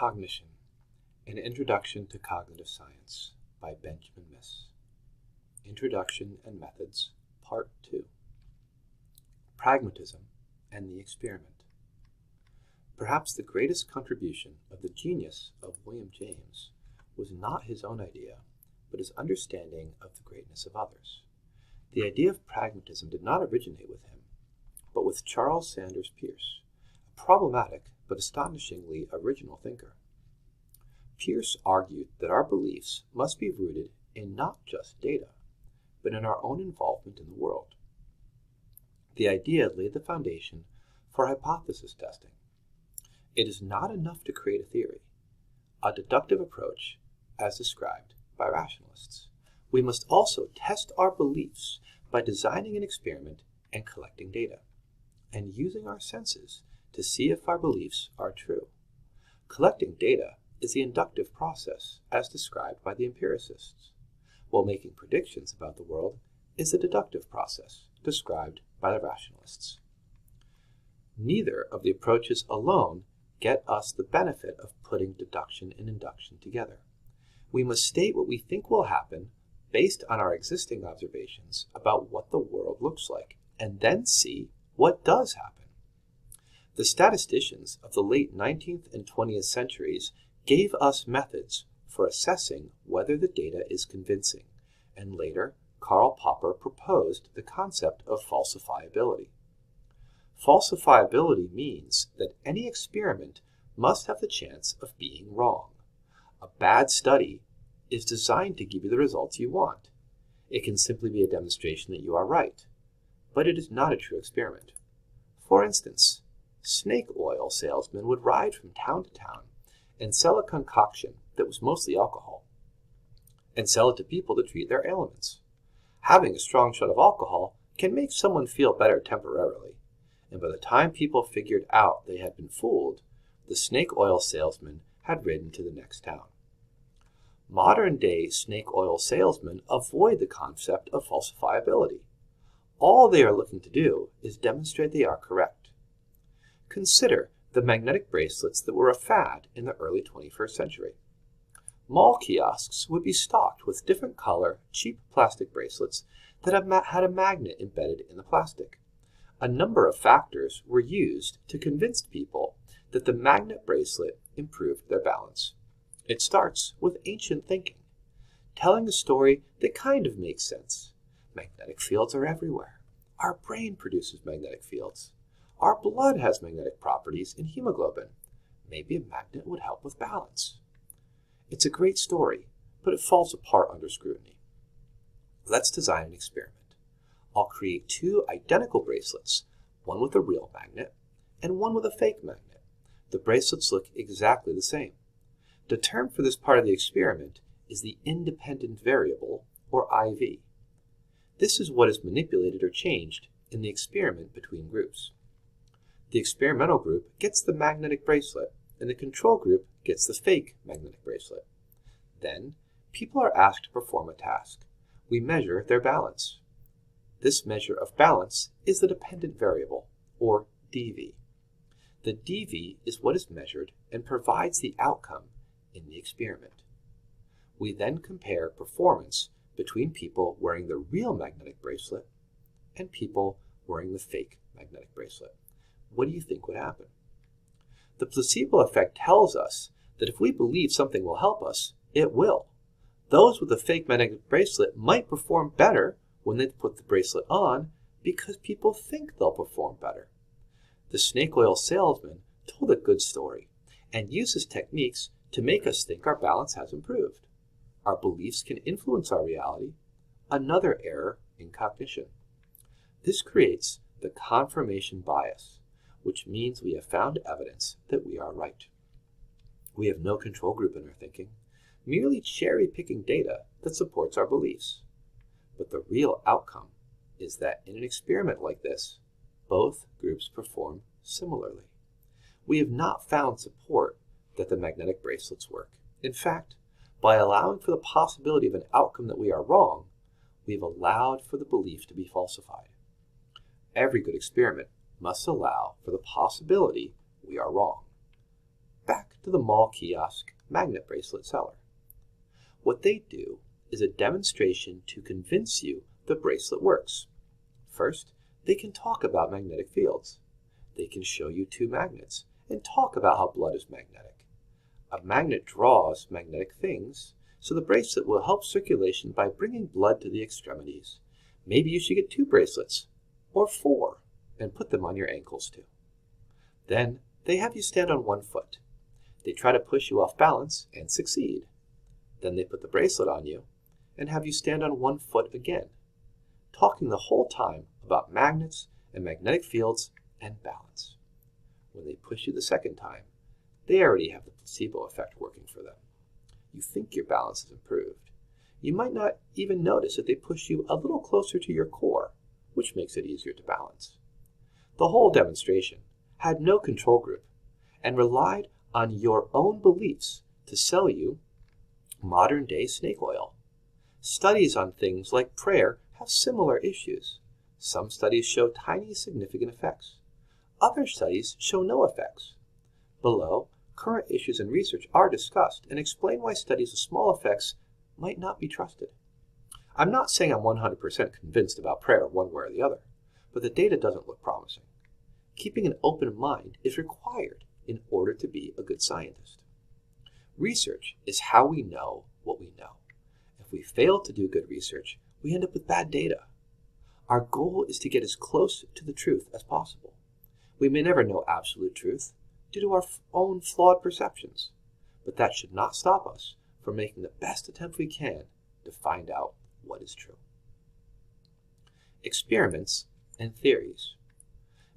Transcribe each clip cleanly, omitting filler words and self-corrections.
Cognition, An Introduction to Cognitive Science by Benjamin Miss. Introduction and Methods, Part 2. Pragmatism and the Experiment. Perhaps the greatest contribution of the genius of William James was not his own idea, but his understanding of the greatness of others. The idea of pragmatism did not originate with him, but with Charles Sanders Peirce, a problematic but astonishingly original thinker. Peirce argued that our beliefs must be rooted in not just data, but in our own involvement in the world. The idea laid the foundation for hypothesis testing. It is not enough to create a theory, a deductive approach as described by rationalists. We must also test our beliefs by designing an experiment and collecting data, and using our senses to see if our beliefs are true. Collecting data is the inductive process as described by the empiricists, while making predictions about the world is the deductive process described by the rationalists. Neither of the approaches alone get us the benefit of putting deduction and induction together. We must state what we think will happen based on our existing observations about what the world looks like, and then see what does happen. The statisticians of the late 19th and 20th centuries gave us methods for assessing whether the data is convincing, and later Karl Popper proposed the concept of falsifiability. Falsifiability means that any experiment must have the chance of being wrong. A bad study is designed to give you the results you want. It can simply be a demonstration that you are right, but it is not a true experiment. For instance, snake oil salesmen would ride from town to town and sell a concoction that was mostly alcohol, and sell it to people to treat their ailments. Having a strong shot of alcohol can make someone feel better temporarily, and by the time people figured out they had been fooled, the snake oil salesman had ridden to the next town. Modern-day snake oil salesmen avoid the concept of falsifiability. All they are looking to do is demonstrate they are correct. Consider the magnetic bracelets that were a fad in the early 21st century. Mall kiosks would be stocked with different color, cheap plastic bracelets that had a magnet embedded in the plastic. A number of factors were used to convince people that the magnet bracelet improved their balance. It starts with ancient thinking, telling a story that kind of makes sense. Magnetic fields are everywhere. Our brain produces magnetic fields. Our blood has magnetic properties in hemoglobin. Maybe a magnet would help with balance. It's a great story, but it falls apart under scrutiny. Let's design an experiment. I'll create two identical bracelets, one with a real magnet and one with a fake magnet. The bracelets look exactly the same. The term for this part of the experiment is the independent variable, or IV. This is what is manipulated or changed in the experiment between groups. The experimental group gets the magnetic bracelet, and the control group gets the fake magnetic bracelet. Then, people are asked to perform a task. We measure their balance. This measure of balance is the dependent variable, or dV. The dV is what is measured and provides the outcome in the experiment. We then compare performance between people wearing the real magnetic bracelet and people wearing the fake magnetic bracelet. What do you think would happen? The placebo effect tells us that if we believe something will help us, it will. Those with a fake magnetic bracelet might perform better when they put the bracelet on because people think they'll perform better. The snake oil salesman told a good story and uses techniques to make us think our balance has improved. Our beliefs can influence our reality, another error in cognition. This creates the confirmation bias, which means we have found evidence that we are right. We have no control group in our thinking, merely cherry-picking data that supports our beliefs. But the real outcome is that in an experiment like this, both groups perform similarly. We have not found support that the magnetic bracelets work. In fact, by allowing for the possibility of an outcome that we are wrong, we have allowed for the belief to be falsified. Every good experiment must allow for the possibility we are wrong. Back to the mall kiosk magnet bracelet seller. What they do is a demonstration to convince you the bracelet works. First, they can talk about magnetic fields. They can show you two magnets and talk about how blood is magnetic. A magnet draws magnetic things, so the bracelet will help circulation by bringing blood to the extremities. Maybe you should get 2 bracelets, or 4, and put them on your ankles too. Then they have you stand on 1 foot. They try to push you off balance and succeed. Then they put the bracelet on you and have you stand on 1 foot again, talking the whole time about magnets and magnetic fields and balance. When they push you the second time, they already have the placebo effect working for them. You think your balance is improved. You might not even notice that they push you a little closer to your core, which makes it easier to balance. The whole demonstration had no control group and relied on your own beliefs to sell you modern-day snake oil. Studies on things like prayer have similar issues. Some studies show tiny significant effects. Other studies show no effects. Below, current issues in research are discussed and explain why studies with small effects might not be trusted. I'm not saying I'm 100% convinced about prayer one way or the other, but the data doesn't look promising. Keeping an open mind is required in order to be a good scientist. Research is how we know what we know. If we fail to do good research, we end up with bad data. Our goal is to get as close to the truth as possible. We may never know absolute truth due to our own flawed perceptions, but that should not stop us from making the best attempt we can to find out what is true. Experiments and theories.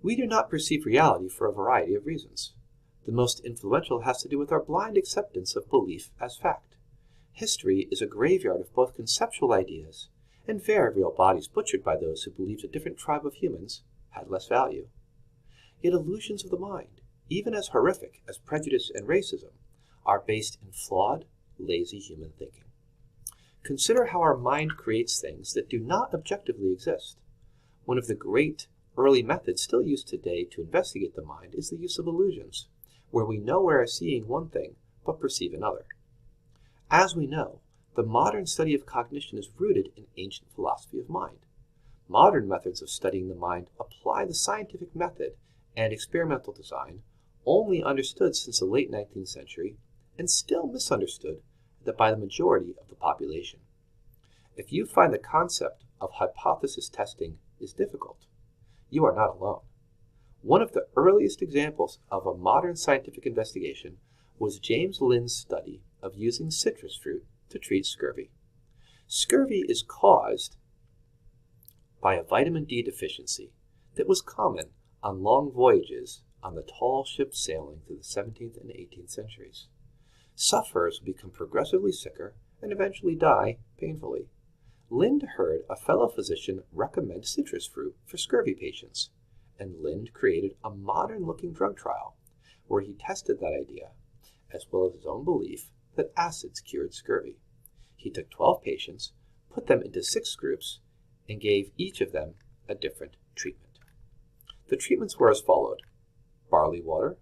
We do not perceive reality for a variety of reasons. The most influential has to do with our blind acceptance of belief as fact. History is a graveyard of both conceptual ideas and very real bodies butchered by those who believed a different tribe of humans had less value. Yet illusions of the mind, even as horrific as prejudice and racism, are based in flawed, lazy human thinking. Consider how our mind creates things that do not objectively exist. One of the great early methods still used today to investigate the mind is the use of illusions, where we know we are seeing one thing but perceive another. As we know, the modern study of cognition is rooted in ancient philosophy of mind. Modern methods of studying the mind apply the scientific method and experimental design, only understood since the late 19th century and still misunderstood by the majority of the population. If you find the concept of hypothesis testing is difficult, you are not alone. One of the earliest examples of a modern scientific investigation was James Linn's study of using citrus fruit to treat scurvy. Scurvy is caused by a vitamin D deficiency that was common on long voyages on the tall ships sailing through the 17th and 18th centuries. Sufferers would become progressively sicker and eventually die painfully. Lind heard a fellow physician recommend citrus fruit for scurvy patients, and Lind created a modern-looking drug trial where he tested that idea, as well as his own belief that acids cured scurvy. He took 12 patients, put them into 6 groups, and gave each of them a different treatment. The treatments were as followed: barley water,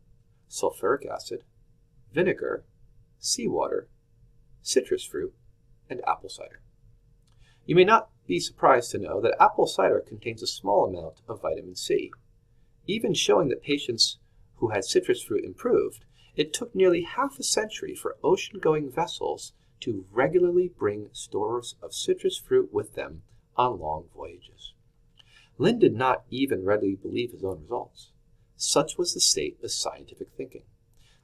sulfuric acid, vinegar, seawater, citrus fruit, and apple cider. You may not be surprised to know that apple cider contains a small amount of vitamin C. Even showing that patients who had citrus fruit improved, it took nearly half a century for ocean-going vessels to regularly bring stores of citrus fruit with them on long voyages. Lind did not even readily believe his own results. Such was the state of scientific thinking.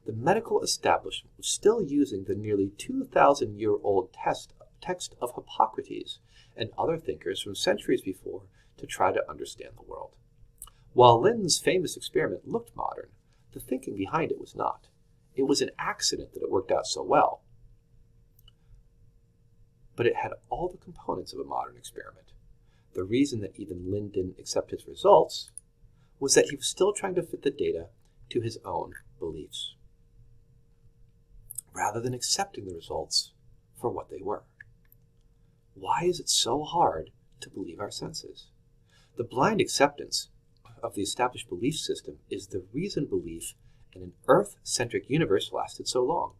The medical establishment was still using the nearly 2,000-year-old text of Hippocrates and other thinkers from centuries before to try to understand the world. While Lind's famous experiment looked modern, the thinking behind it was not. It was an accident that it worked out so well, but it had all the components of a modern experiment. The reason that even Lind didn't accept his results was that he was still trying to fit the data to his own beliefs, rather than accepting the results for what they were. Why is it so hard to believe our senses? The blind acceptance of the established belief system is the reason belief and an Earth-centric universe lasted so long.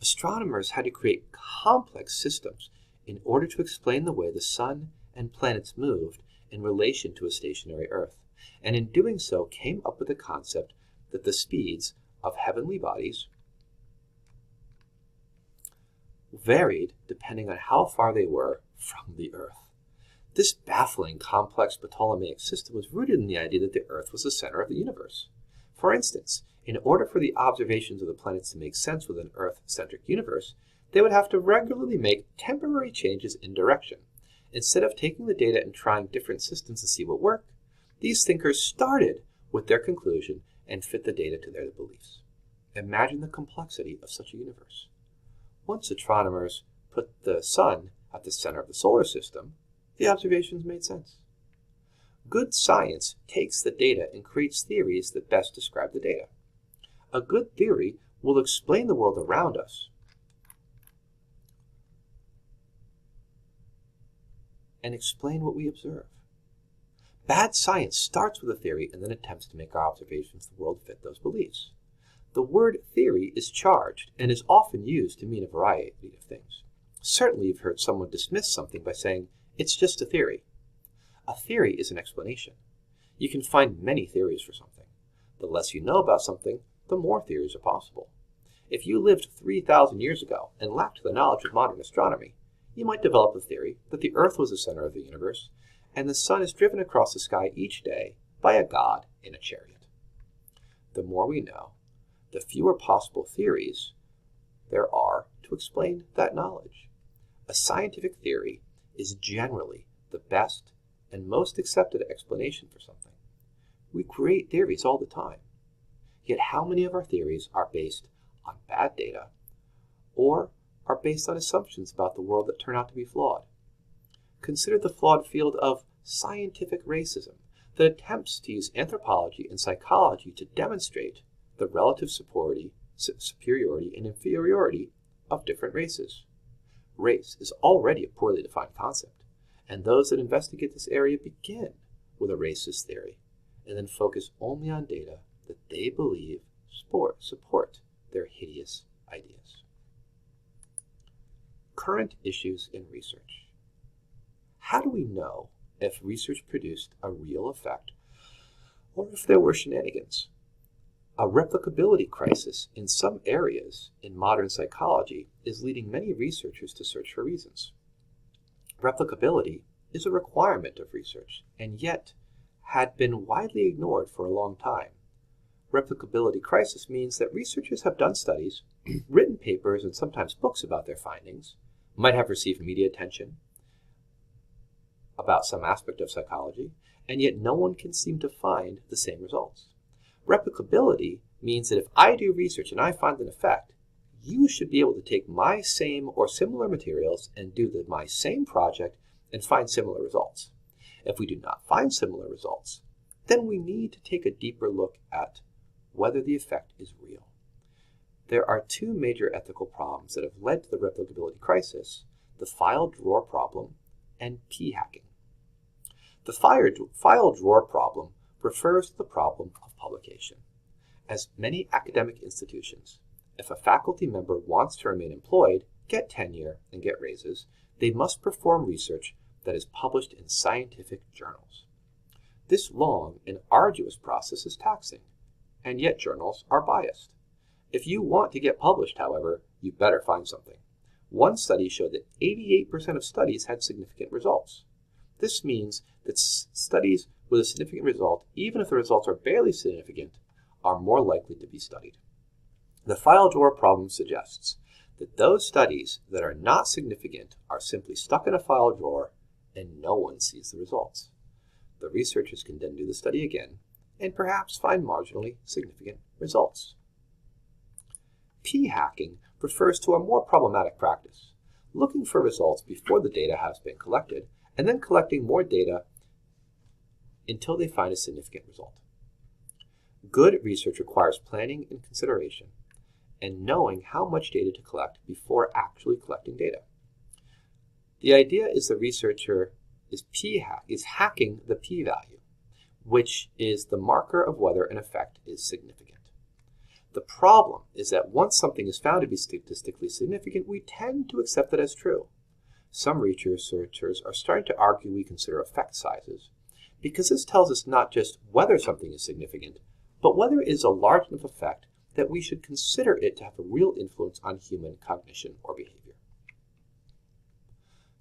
Astronomers had to create complex systems in order to explain the way the sun and planets moved in relation to a stationary Earth, and in doing so came up with the concept that the speeds of heavenly bodies varied depending on how far they were from the Earth. This baffling, complex Ptolemaic system was rooted in the idea that the Earth was the center of the universe. For instance, in order for the observations of the planets to make sense with an Earth-centric universe, they would have to regularly make temporary changes in direction. Instead of taking the data and trying different systems to see what worked, these thinkers started with their conclusion and fit the data to their beliefs. Imagine the complexity of such a universe. Once astronomers put the sun at the center of the solar system, the observations made sense. Good science takes the data and creates theories that best describe the data. A good theory will explain the world around us and explain what we observe. Bad science starts with a theory and then attempts to make our observations of the world fit those beliefs. The word theory is charged and is often used to mean a variety of things. Certainly you've heard someone dismiss something by saying, "It's just a theory." A theory is an explanation. You can find many theories for something. The less you know about something, the more theories are possible. If you lived 3,000 years ago and lacked the knowledge of modern astronomy, you might develop a theory that the Earth was the center of the universe and the sun is driven across the sky each day by a god in a chariot. The more we know, the fewer possible theories there are to explain that knowledge. A scientific theory is generally the best and most accepted explanation for something. We create theories all the time. Yet how many of our theories are based on bad data or are based on assumptions about the world that turn out to be flawed? Consider the flawed field of scientific racism that attempts to use anthropology and psychology to demonstrate the relative superiority and inferiority of different races. Race is already a poorly defined concept, and those that investigate this area begin with a racist theory and then focus only on data that they believe support their hideous ideas. Current issues in research. How do we know if research produced a real effect or if there were shenanigans? A replicability crisis in some areas in modern psychology is leading many researchers to search for reasons. Replicability is a requirement of research and yet had been widely ignored for a long time. Replicability crisis means that researchers have done studies, written papers, and sometimes books about their findings, might have received media attention about some aspect of psychology, and yet no one can seem to find the same results. Replicability means that if I do research and I find an effect, you should be able to take my same or similar materials and do my same project and find similar results. If we do not find similar results, then we need to take a deeper look at whether the effect is real. There are two major ethical problems that have led to the replicability crisis: the file drawer problem and p-hacking. The file drawer problem refers to the problem of publication. As many academic institutions, if a faculty member wants to remain employed, get tenure, and get raises, they must perform research that is published in scientific journals. This long and arduous process is taxing, and yet journals are biased. If you want to get published, however, you better find something. One study showed that 88% of studies had significant results. This means that studies with a significant result, even if the results are barely significant, are more likely to be studied. The file drawer problem suggests that those studies that are not significant are simply stuck in a file drawer and no one sees the results. The researchers can then do the study again and perhaps find marginally significant results. P-hacking refers to a more problematic practice, looking for results before the data has been collected and then collecting more data until they find a significant result. Good research requires planning and consideration and knowing how much data to collect before actually collecting data. The idea is the researcher is hacking the p-value, which is the marker of whether an effect is significant. The problem is that once something is found to be statistically significant, we tend to accept it as true. Some researchers are starting to argue we consider effect sizes, because this tells us not just whether something is significant, but whether it is a large enough effect that we should consider it to have a real influence on human cognition or behavior.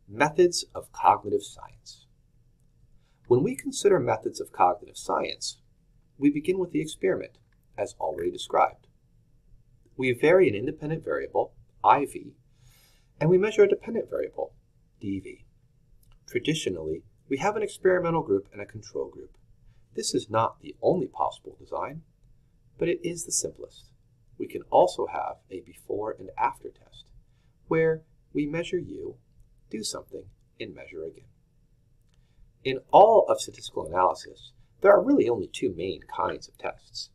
Methods of cognitive science. When we consider methods of cognitive science, we begin with the experiment, as already described. We vary an independent variable, IV, and we measure a dependent variable, DV. Traditionally, we have an experimental group and a control group. This is not the only possible design, but it is the simplest. We can also have a before and after test, where we measure U, do something, and measure again. In all of statistical analysis, there are really only two main kinds of tests.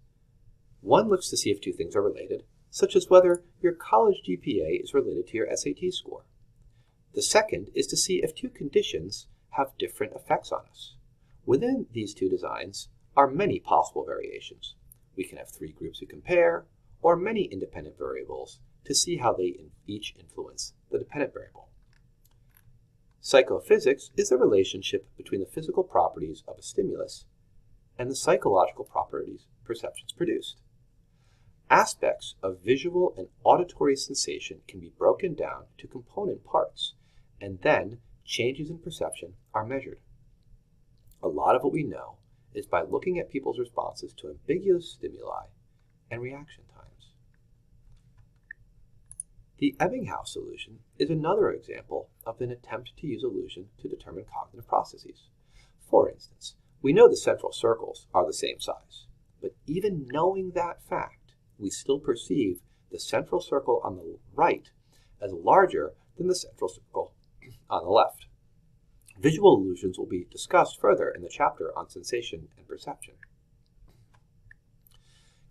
One looks to see if two things are related, such as whether your college GPA is related to your SAT score. The second is to see if two conditions have different effects on us. Within these two designs are many possible variations. We can have three groups to compare, or many independent variables to see how they each influence the dependent variable. Psychophysics is the relationship between the physical properties of a stimulus and the psychological properties perceptions produced. Aspects of visual and auditory sensation can be broken down to component parts, and then changes in perception are measured. A lot of what we know is by looking at people's responses to ambiguous stimuli and reaction times. The Ebbinghaus solution is another example of an attempt to use illusion to determine cognitive processes. For instance, we know the central circles are the same size, but even knowing that fact, we still perceive the central circle on the right as larger than the central circle on the left. Visual illusions will be discussed further in the chapter on sensation and perception.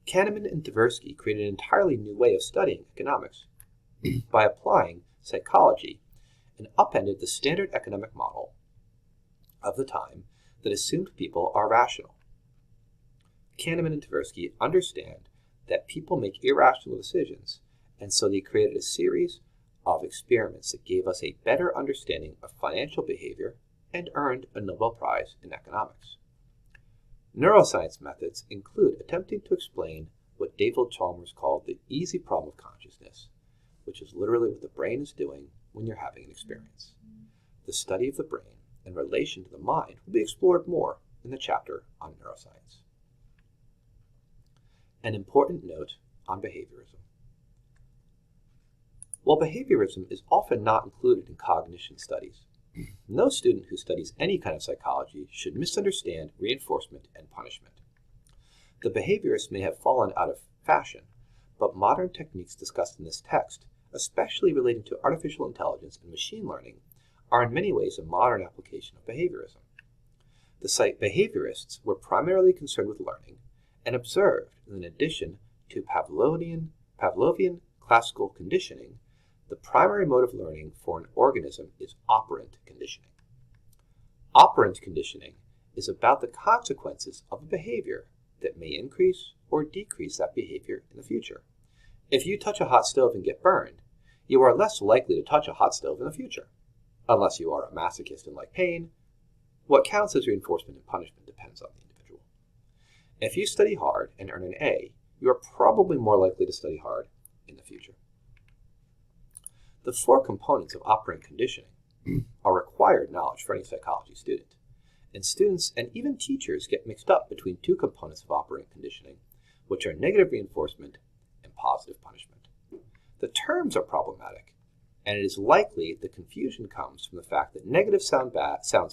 Kahneman and Tversky created an entirely new way of studying economics by applying psychology and upended the standard economic model of the time that assumed people are rational. Kahneman and Tversky understand that people make irrational decisions, and so they created a series of experiments that gave us a better understanding of financial behavior and earned a Nobel Prize in economics. Neuroscience methods include attempting to explain what David Chalmers called the easy problem of consciousness, which is literally what the brain is doing when you're having an experience. The study of the brain in relation to the mind will be explored more in the chapter on neuroscience. An important note on behaviorism. While behaviorism is often not included in cognition studies, no student who studies any kind of psychology should misunderstand reinforcement and punishment. The behaviorists may have fallen out of fashion, but modern techniques discussed in this text, especially relating to artificial intelligence and machine learning, are in many ways a modern application of behaviorism. The behaviorists were primarily concerned with learning and observed that in addition to Pavlovian classical conditioning, the primary mode of learning for an organism is operant conditioning. Operant conditioning is about the consequences of a behavior that may increase or decrease that behavior in the future. If you touch a hot stove and get burned, you are less likely to touch a hot stove in the future. Unless you are a masochist and like pain, what counts as reinforcement and punishment depends on the individual. If you study hard and earn an A, you are probably more likely to study hard in the future. The four components of operant conditioning are required knowledge for any psychology student, and students and even teachers get mixed up between two components of operant conditioning, which are negative reinforcement and positive punishment. The terms are problematic, and it is likely the confusion comes from the fact that negative sounds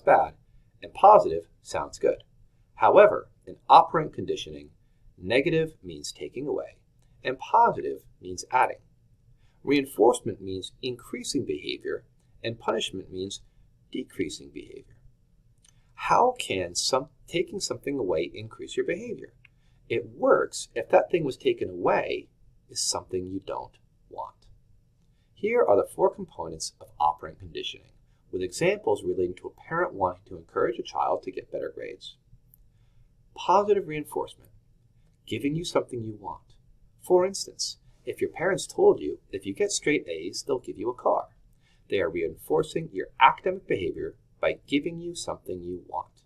bad and positive sounds good. However, in operant conditioning, negative means taking away, and positive means adding. Reinforcement means increasing behavior, and punishment means decreasing behavior. How can taking something away increase your behavior? It works if that thing was taken away is something you don't want. Here are the four components of operant conditioning, with examples relating to a parent wanting to encourage a child to get better grades. Positive reinforcement, giving you something you want. For instance, if your parents told you if you get straight A's, they'll give you a car, they are reinforcing your academic behavior by giving you something you want.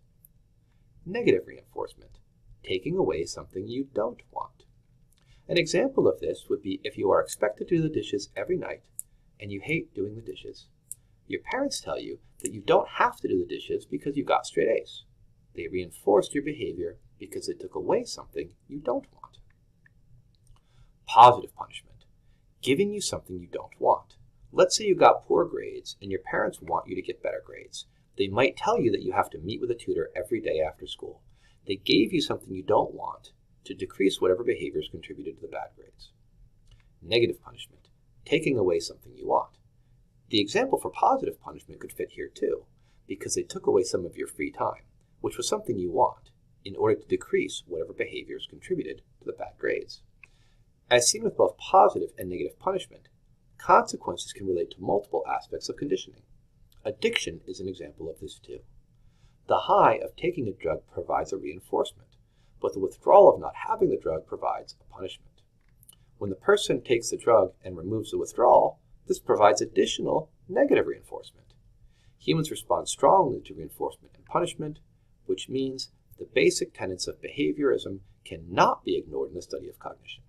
Negative reinforcement, taking away something you don't want. An example of this would be if you are expected to do the dishes every night and you hate doing the dishes. Your parents tell you that you don't have to do the dishes because you got straight A's. They reinforced your behavior because it took away something you don't want. Positive punishment, giving you something you don't want. Let's say you got poor grades and your parents want you to get better grades. They might tell you that you have to meet with a tutor every day after school. They gave you something you don't want to decrease whatever behaviors contributed to the bad grades. Negative punishment, taking away something you want. The example for positive punishment could fit here too, because they took away some of your free time, which was something you want, in order to decrease whatever behaviors contributed to the bad grades. As seen with both positive and negative punishment, consequences can relate to multiple aspects of conditioning. Addiction is an example of this too. The high of taking a drug provides a reinforcement, but the withdrawal of not having the drug provides a punishment. When the person takes the drug and removes the withdrawal, this provides additional negative reinforcement. Humans respond strongly to reinforcement and punishment, which means the basic tenets of behaviorism cannot be ignored in the study of cognition.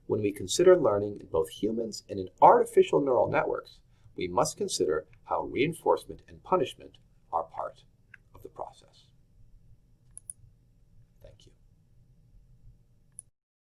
When we consider learning in both humans and in artificial neural networks, we must consider how reinforcement and punishment